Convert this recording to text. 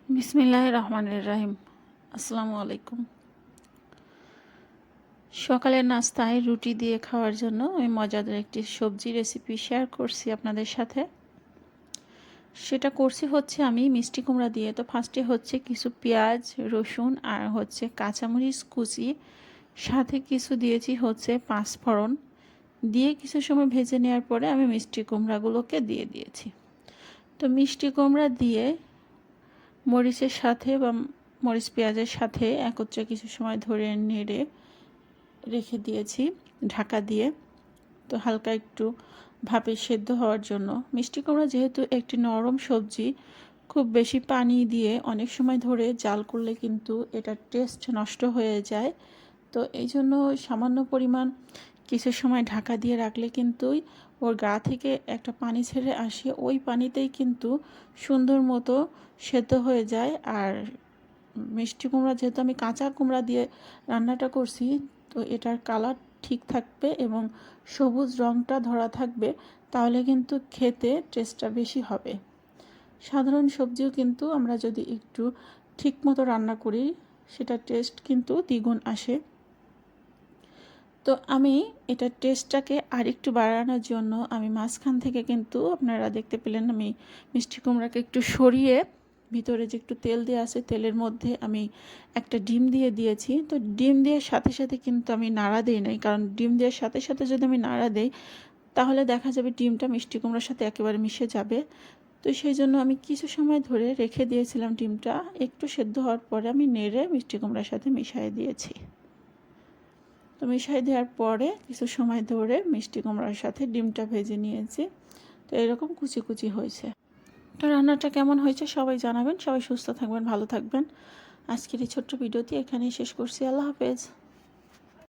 বিসমিল্লাহির রহমানির রহিম। আসসালামু আলাইকুম। সকালের নাস্তায় রুটি দিয়ে খাওয়ার জন্য আমি মজাদার একটি সবজি রেসিপি শেয়ার করছি আপনাদের সাথে। সেটা করছি হচ্ছে আমি মিষ্টি কুমড়া দিয়ে। তো ফার্স্টে হচ্ছে কিছু পেঁয়াজ, রসুন আর হচ্ছে কাঁচামরিচ কুচি, সাথে কিছু দিয়েছি হচ্ছে পাঁচফোড়ন দিয়ে কিছু সময় ভেজে নেওয়ার পরে আমি মিষ্টি কুমড়াগুলোকে দিয়ে দিয়েছি। তো মিষ্টি কুমড়া দিয়ে মরিচের সাথে বা মরিচ পেঁয়াজের সাথে একত্রে কিছু সময় ধরে নেড়ে রেখে দিয়েছি ঢাকা দিয়ে। তো হালকা একটু ভাপে সেদ্ধ হওয়ার জন্য। মিষ্টি কুমড়া যেহেতু একটি নরম সবজি, খুব বেশি পানি দিয়ে অনেক সময় ধরে জাল করলে কিন্তু এটার টেস্ট নষ্ট হয়ে যায়। তো এই জন্য সামান্য পরিমাণ কিছু সময় ঢাকা দিয়ে রাখলে কিন্তু ওর গা থেকে একটা পানি ছেড়ে আসে, ওই পানিতেই কিন্তু সুন্দর মতো সেদ্ধ হয়ে যায়। আর মিষ্টি কুমড়া যেহেতু আমি কাঁচা কুমড়া দিয়ে রান্নাটা করছি, তো এটার কালার ঠিক থাকবে এবং সবুজ রঙটা ধরা থাকবে, তাহলে কিন্তু খেতে টেস্টটা বেশি হবে। সাধারণ সবজিও কিন্তু আমরা যদি একটু ঠিক মতো রান্না করি, সেটা টেস্ট কিন্তু দ্বিগুণ আসে। তো আমি এটার টেস্টটাকে আরেকটু বাড়ানোর জন্য আমি মাঝখান থেকে কিন্তু আপনারা দেখতে পেলেন আমি মিষ্টি কুমড়াকে একটু সরিয়ে ভিতরে যে একটু তেল দেওয়া আছে, তেলের মধ্যে আমি একটা ডিম দিয়ে দিয়েছি। তো ডিম দেওয়ার সাথে সাথে কিন্তু আমি নাড়া দিই নাই, কারণ ডিম দেওয়ার সাথে সাথে যদি আমি নাড়া দিই তাহলে দেখা যাবে ডিমটা মিষ্টি কুমড়ার সাথে একেবারে মিশে যাবে। তো সেই জন্য আমি কিছু সময় ধরে রেখে দিয়েছিলাম। ডিমটা একটু সেদ্ধ হওয়ার পরে আমি নেড়ে মিষ্টি কুমড়ার সাথে মিশিয়ে দিয়েছি। তো মিশিয়ে দেওয়ার পরে কিছু সময় ধরে মিষ্টি কুমড়ার সাথে ডিমটা ভেজে নিয়েছি। তো এরকম কুচি কুচি হয়েছে। তো রান্নাটা কেমন হয়েছে সবাই জানাবেন। সবাই সুস্থ থাকবেন, ভালো থাকবেন। আজকের এই ছোট্ট ভিডিওটি এখানেই শেষ করছি। আল্লাহ হাফেজ।